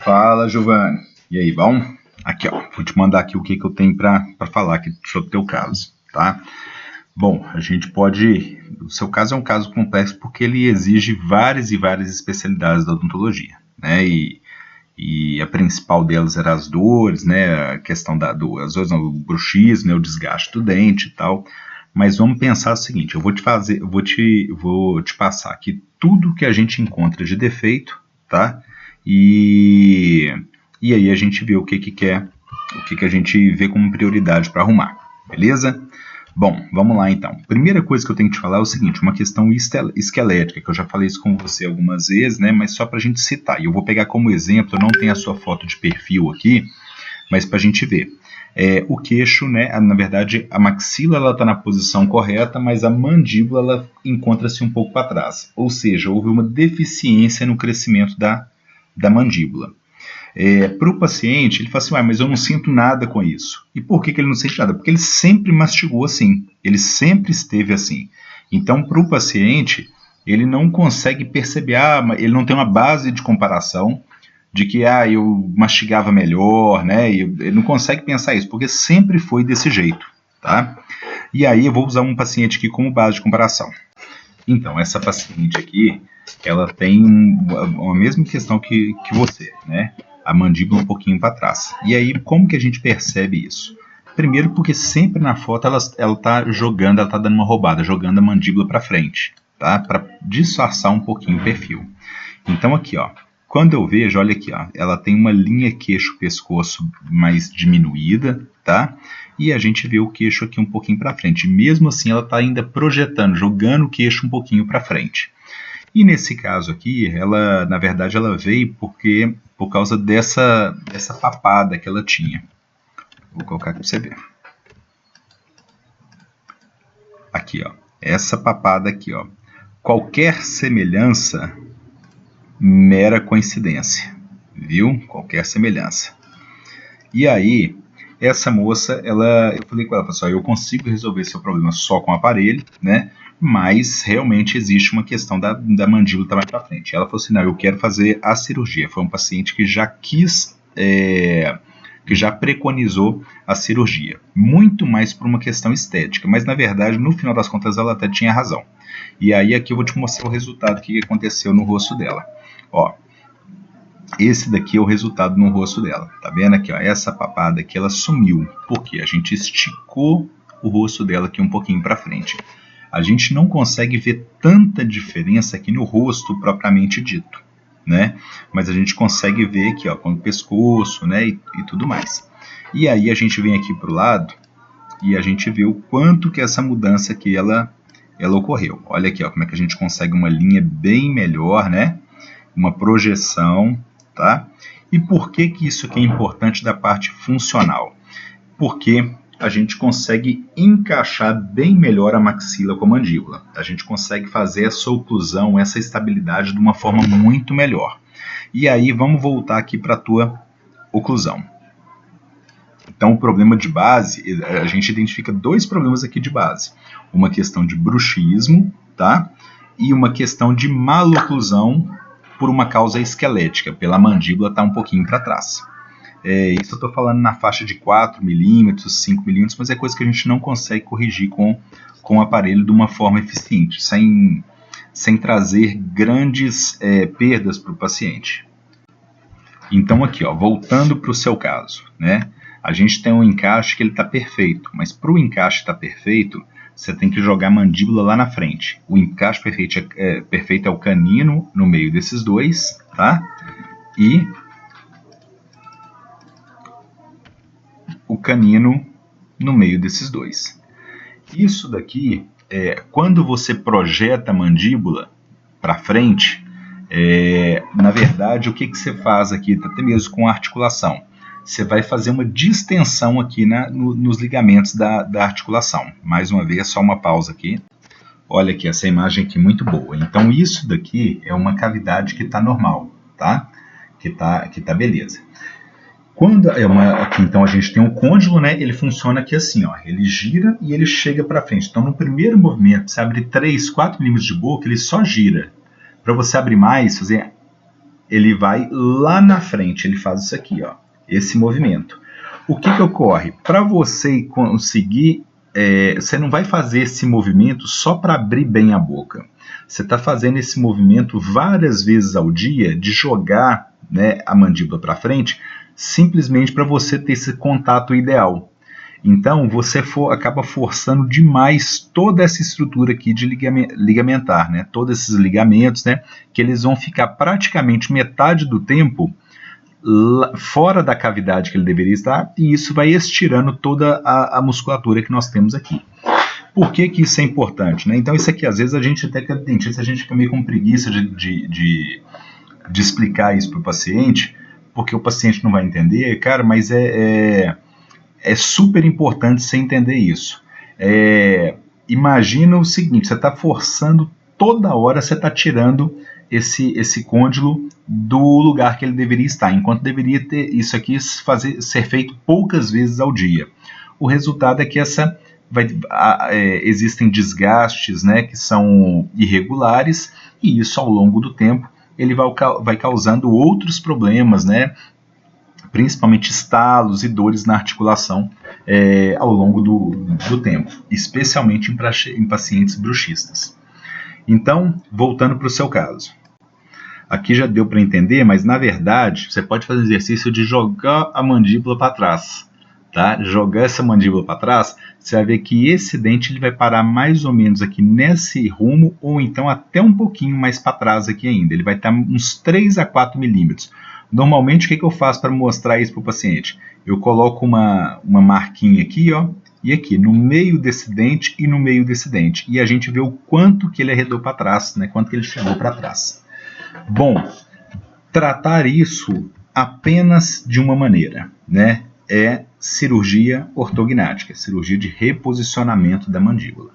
Fala, Giovanni. E aí, bom? Aqui, ó, vou te mandar aqui o que eu tenho para falar aqui sobre o teu caso, tá? Bom, a gente pode... O seu caso é um caso complexo porque ele exige várias e várias especialidades da odontologia, né? E a principal delas era as dores, né? A questão as dores, não, o bruxismo, né? O desgaste do dente e tal. Mas vamos pensar o seguinte, eu vou te passar aqui tudo que a gente encontra de defeito, tá? E aí a gente vê o que a gente vê como prioridade para arrumar, beleza? Bom, vamos lá então. Primeira coisa que eu tenho que te falar é o seguinte, uma questão esquelética, que eu já falei isso com você algumas vezes, né? Mas só para a gente citar. E eu vou pegar como exemplo, eu não tenho a sua foto de perfil aqui, mas para a gente ver. O queixo, né? Na verdade, a maxila ela está na posição correta, mas a mandíbula ela encontra-se um pouco para trás. Ou seja, houve uma deficiência no crescimento da mandíbula. Para o paciente, ele fala assim, mas eu não sinto nada com isso. E por que ele não sente nada? Porque ele sempre mastigou assim, ele sempre esteve assim. Então, para o paciente, ele não consegue perceber, ele não tem uma base de comparação de que eu mastigava melhor, né? Ele não consegue pensar isso, porque sempre foi desse jeito, tá? E aí eu vou usar um paciente aqui como base de comparação. Então, essa paciente aqui, ela tem a mesma questão que você, né? A mandíbula um pouquinho para trás. E aí, como que a gente percebe isso? Primeiro, porque sempre na foto ela tá jogando, ela tá dando uma roubada, jogando a mandíbula para frente, tá? Para disfarçar um pouquinho o perfil. Então, aqui, ó, quando eu vejo, olha aqui, ó, ela tem uma linha queixo-pescoço mais diminuída, tá? E a gente vê o queixo aqui um pouquinho para frente. Mesmo assim, ela está ainda projetando, jogando o queixo um pouquinho para frente. E nesse caso aqui, ela, na verdade, ela veio por causa dessa papada que ela tinha. Vou colocar aqui para você ver. Aqui, ó, essa papada aqui, ó. Qualquer semelhança, mera coincidência, viu? Qualquer semelhança. E aí, essa moça, eu falei com ela, pessoal, eu consigo resolver seu problema só com o aparelho, né? Mas realmente existe uma questão da mandíbula estar mais para frente. Ela falou assim, não, eu quero fazer a cirurgia. Foi um paciente que já quis, que já preconizou a cirurgia. Muito mais por uma questão estética, mas na verdade, no final das contas, ela até tinha razão. E aí aqui eu vou te mostrar o resultado que aconteceu no rosto dela. Ó, esse daqui é o resultado no rosto dela. Tá vendo aqui, ó? Essa papada aqui, ela sumiu. Porque a gente esticou o rosto dela aqui um pouquinho para frente. A gente não consegue ver tanta diferença aqui no rosto propriamente dito, né? Mas a gente consegue ver aqui, ó, com o pescoço, né? E tudo mais. E aí a gente vem aqui pro lado e a gente vê o quanto que essa mudança aqui, ela ocorreu. Olha aqui, ó, como é que a gente consegue uma linha bem melhor, né? Uma projeção, tá? E por que isso aqui é importante da parte funcional? Porque a gente consegue encaixar bem melhor a maxila com a mandíbula. A gente consegue fazer essa oclusão, essa estabilidade de uma forma muito melhor. E aí vamos voltar aqui para a tua oclusão. Então o problema de base, a gente identifica dois problemas aqui de base. Uma questão de bruxismo, tá? E uma questão de maloclusão por uma causa esquelética, pela mandíbula estar um pouquinho para trás. Isso eu estou falando na faixa de 4 milímetros, 5 milímetros, mas é coisa que a gente não consegue corrigir com o aparelho de uma forma eficiente, sem trazer grandes perdas para o paciente. Então aqui, ó, voltando para o seu caso, né? A gente tem um encaixe que ele está perfeito, mas para o encaixe estar perfeito, você tem que jogar a mandíbula lá na frente. O encaixe perfeito é o canino no meio desses dois, tá? E o canino no meio desses dois. Isso daqui, quando você projeta a mandíbula para frente, na verdade, o que você faz aqui, até mesmo com a articulação? Você vai fazer uma distensão aqui nos ligamentos da articulação. Mais uma vez, só uma pausa aqui. Olha aqui, essa imagem aqui muito boa. Então, isso daqui é uma cavidade que está normal, tá? Que tá beleza. Quando aqui, então, a gente tem um côndilo, né? Ele funciona aqui assim, ó. Ele gira e ele chega para frente. Então, no primeiro movimento, você abre 3, 4 milímetros de boca, ele só gira. Para você abrir mais, fazer ele vai lá na frente, ele faz isso aqui, ó, esse movimento. O que ocorre? Para você conseguir, você não vai fazer esse movimento só para abrir bem a boca. Você está fazendo esse movimento várias vezes ao dia de jogar, né, a mandíbula para frente, simplesmente para você ter esse contato ideal. Então, você acaba forçando demais toda essa estrutura aqui de ligamentar, né? Todos esses ligamentos, né? Que eles vão ficar praticamente metade do tempo fora da cavidade que ele deveria estar, e isso vai estirando toda a musculatura que nós temos aqui. Por que isso é importante, né? Então, isso aqui, às vezes, a gente até que é dentista, a gente fica meio com preguiça de explicar isso para o paciente, porque o paciente não vai entender, cara, mas é super importante você entender isso. Imagina o seguinte, você está forçando toda hora, você está tirando esse côndilo do lugar que ele deveria estar, enquanto deveria ter isso aqui ser feito poucas vezes ao dia. O resultado é que existem desgastes, né, que são irregulares, e isso ao longo do tempo ele vai causando outros problemas, né, principalmente estalos e dores na articulação ao longo do tempo, especialmente em pacientes bruxistas. Então, voltando para o seu caso. Aqui já deu para entender, mas na verdade, você pode fazer exercício de jogar a mandíbula para trás. Tá? Jogar essa mandíbula para trás, você vai ver que esse dente ele vai parar mais ou menos aqui nesse rumo, ou então até um pouquinho mais para trás aqui ainda. Ele vai estar uns 3 a 4 milímetros. Normalmente, o que eu faço para mostrar isso para o paciente? Eu coloco uma marquinha aqui, ó, e aqui, no meio desse dente e no meio desse dente. E a gente vê o quanto que ele arredou para trás, né? Quanto que ele chegou para trás. Bom, tratar isso apenas de uma maneira, né? É cirurgia ortognática, cirurgia de reposicionamento da mandíbula.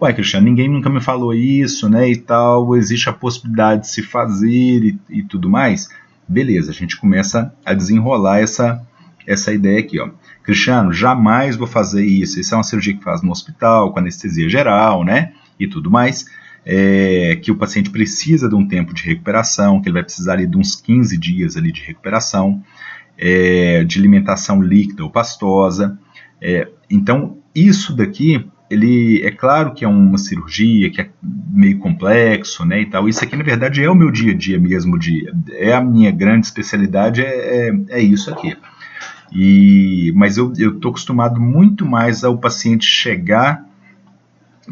Ué, Cristiano, ninguém nunca me falou isso, né, e tal, existe a possibilidade de se fazer e tudo mais. Beleza, a gente começa a desenrolar essa ideia aqui, ó. Cristiano, jamais vou fazer isso. Isso é uma cirurgia que faz no hospital, com anestesia geral, né? E tudo mais. Que o paciente precisa de um tempo de recuperação, que ele vai precisar ali de uns 15 dias ali de recuperação, de alimentação líquida ou pastosa. Então, isso daqui, ele é claro que é uma cirurgia que é meio complexo, né, e tal. Isso aqui, na verdade, é o meu dia a dia mesmo, é a minha grande especialidade, é isso aqui. Mas eu estou acostumado muito mais ao paciente chegar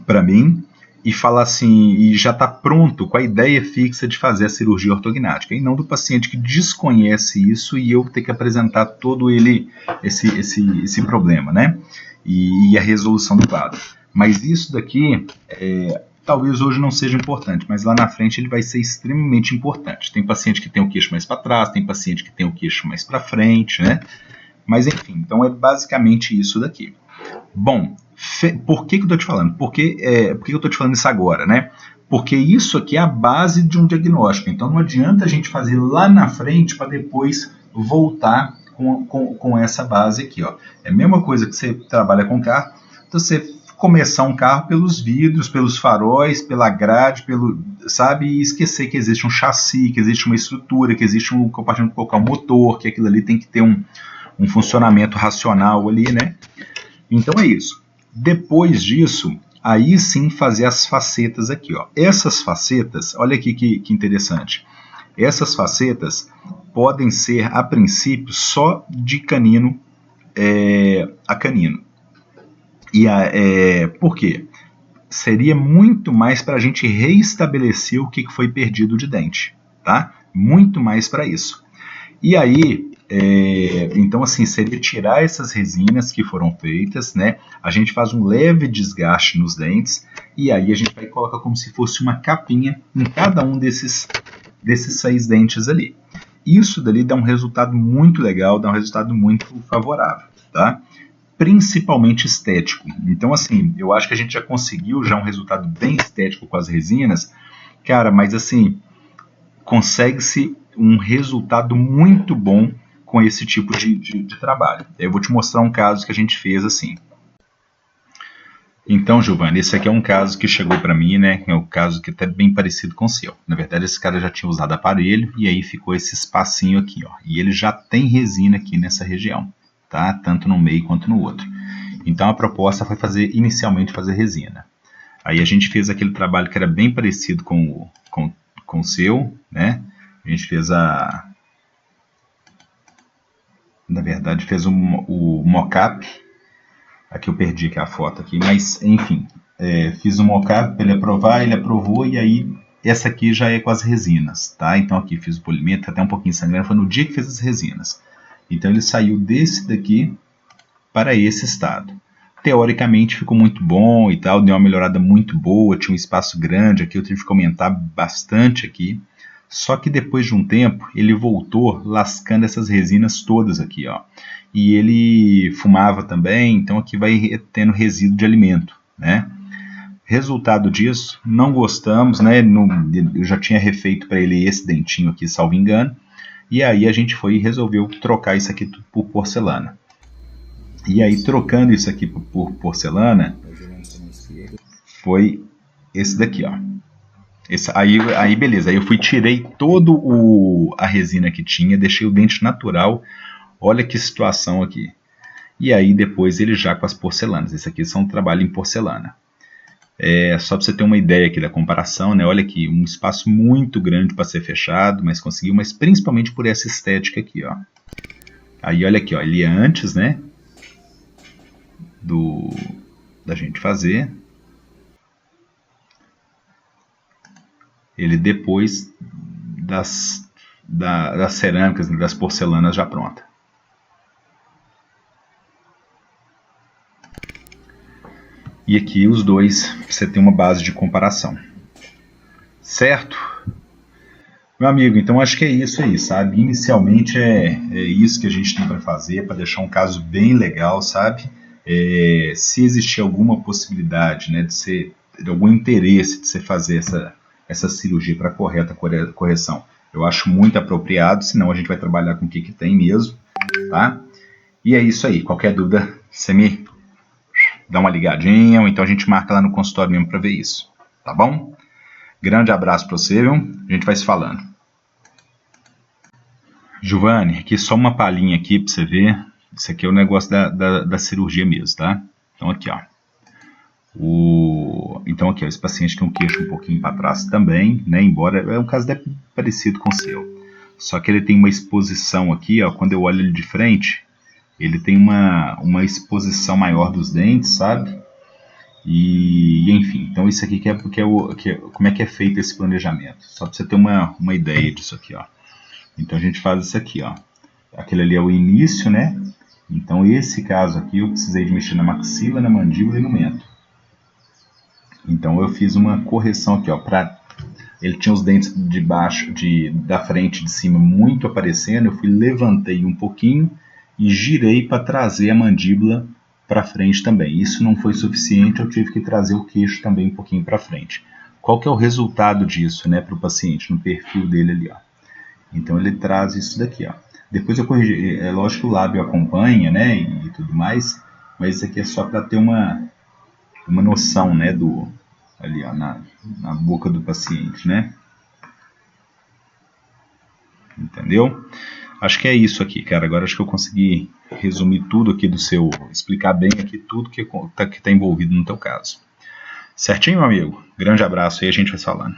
para mim e falar assim, e já está pronto com a ideia fixa de fazer a cirurgia ortognática, e não do paciente que desconhece isso e eu ter que apresentar todo esse problema, né? E a resolução do quadro. Mas isso daqui, talvez hoje não seja importante, mas lá na frente ele vai ser extremamente importante. Tem paciente que tem o queixo mais para trás, tem paciente que tem o queixo mais para frente, né? Mas enfim, então é basicamente isso daqui. Bom, por que eu estou te falando? Por que eu estou te falando isso agora, né? Porque isso aqui é a base de um diagnóstico. Então não adianta a gente fazer lá na frente para depois voltar com essa base aqui, ó. É a mesma coisa que você trabalha com carro. Então você começar um carro pelos vidros, pelos faróis, pela grade, sabe? E esquecer que existe um chassi, que existe uma estrutura, que existe um compartimento para colocar um motor, que aquilo ali tem que ter um funcionamento racional ali, né? Então é isso. Depois disso, aí sim fazer as facetas aqui, ó. Essas facetas, olha aqui que interessante. Essas facetas podem ser, a princípio, só de canino a canino. Por quê? Seria muito mais para a gente reestabelecer o que foi perdido de dente, tá? Muito mais para isso. E aí, então assim, seria tirar essas resinas que foram feitas, né? A gente faz um leve desgaste nos dentes e aí a gente vai colocar como se fosse uma capinha em cada um desses 6 dentes ali. Isso dali dá um resultado muito legal, dá um resultado muito favorável, tá? Principalmente estético. Então assim, eu acho que a gente já conseguiu um resultado bem estético com as resinas, cara, mas assim, consegue-se um resultado muito bom com esse tipo de trabalho. Eu vou te mostrar um caso que a gente fez assim. Então, Giovanni, esse aqui é um caso que chegou para mim, né? É um caso que é até bem parecido com o seu. Na verdade, esse cara já tinha usado aparelho e aí ficou esse espacinho aqui, ó. E ele já tem resina aqui nessa região, tá? Tanto no meio quanto no outro. Então, a proposta foi inicialmente fazer resina. Aí a gente fez aquele trabalho que era bem parecido com o seu, né? A gente fez na verdade, fez o mock-up. Aqui eu perdi aqui a foto aqui, mas enfim, fiz um mock-up para ele aprovar, ele aprovou, e aí essa aqui já é com as resinas, tá? Então aqui fiz o polimento, até um pouquinho sangrando, foi no dia que fiz as resinas. Então ele saiu desse daqui para esse estado. Teoricamente ficou muito bom e tal, deu uma melhorada muito boa, tinha um espaço grande aqui, eu tive que aumentar bastante aqui. Só que depois de um tempo, ele voltou lascando essas resinas todas aqui, ó. E ele fumava também, então aqui vai tendo resíduo de alimento, né? Resultado disso, não gostamos, né? Eu já tinha refeito para ele esse dentinho aqui, salvo engano. E aí a gente foi e resolveu trocar isso aqui por porcelana. E aí, trocando isso aqui por porcelana, foi esse daqui, ó. Aí beleza, aí eu tirei todo a resina que tinha, deixei o dente natural. Olha que situação aqui. E aí depois ele já com as porcelanas. Esse aqui são um trabalho em porcelana. Só para você ter uma ideia aqui da comparação, né? Olha aqui, um espaço muito grande para ser fechado, mas conseguiu, mas principalmente por essa estética aqui, ó. Aí olha aqui, ó, ele é antes, né? Da gente fazer. Ele depois das cerâmicas, das porcelanas já pronta. E aqui os dois, você tem uma base de comparação. Certo? Meu amigo, então acho que é isso aí, sabe? Inicialmente é isso que a gente tem para fazer, para deixar um caso bem legal, sabe? Se existir alguma possibilidade, né, de algum interesse de você fazer essa cirurgia para correta correção, eu acho muito apropriado, senão a gente vai trabalhar com o que tem mesmo, tá? E é isso aí, qualquer dúvida, você me dá uma ligadinha, ou então a gente marca lá no consultório mesmo para ver isso, tá bom? Grande abraço para você, viu? A gente vai se falando. Giovanni, aqui só uma palhinha aqui para você ver. Isso aqui é o negócio da cirurgia mesmo, tá? Então aqui, ó. Então aqui, ó, esse paciente tem um queixo um pouquinho para trás também, né? Embora é um caso até parecido com o seu. Só que ele tem uma exposição aqui, ó. Quando eu olho ele de frente, ele tem uma exposição maior dos dentes, sabe? E enfim, então isso aqui como é que é feito esse planejamento. Só para você ter uma ideia disso aqui, ó. Então a gente faz isso aqui, ó. Aquele ali é o início, né? Então esse caso aqui eu precisei de mexer na maxila, na mandíbula e no mento. Então eu fiz uma correção aqui, ó. Ele tinha os dentes de baixo, da frente, de cima muito aparecendo. Eu levantei um pouquinho e girei para trazer a mandíbula para frente também. Isso não foi suficiente, eu tive que trazer o queixo também um pouquinho para frente. Qual que é o resultado disso, né, para o paciente, no perfil dele ali, ó? Então ele traz isso daqui, ó. Depois eu corrigi, é lógico que o lábio acompanha, né, e tudo mais, mas isso aqui é só para ter uma noção, né, ali, ó, na boca do paciente, né? Entendeu? Acho que é isso aqui, cara. Agora acho que eu consegui resumir tudo aqui explicar bem aqui tudo que tá envolvido no teu caso. Certinho, meu amigo? Grande abraço aí, a gente vai falando.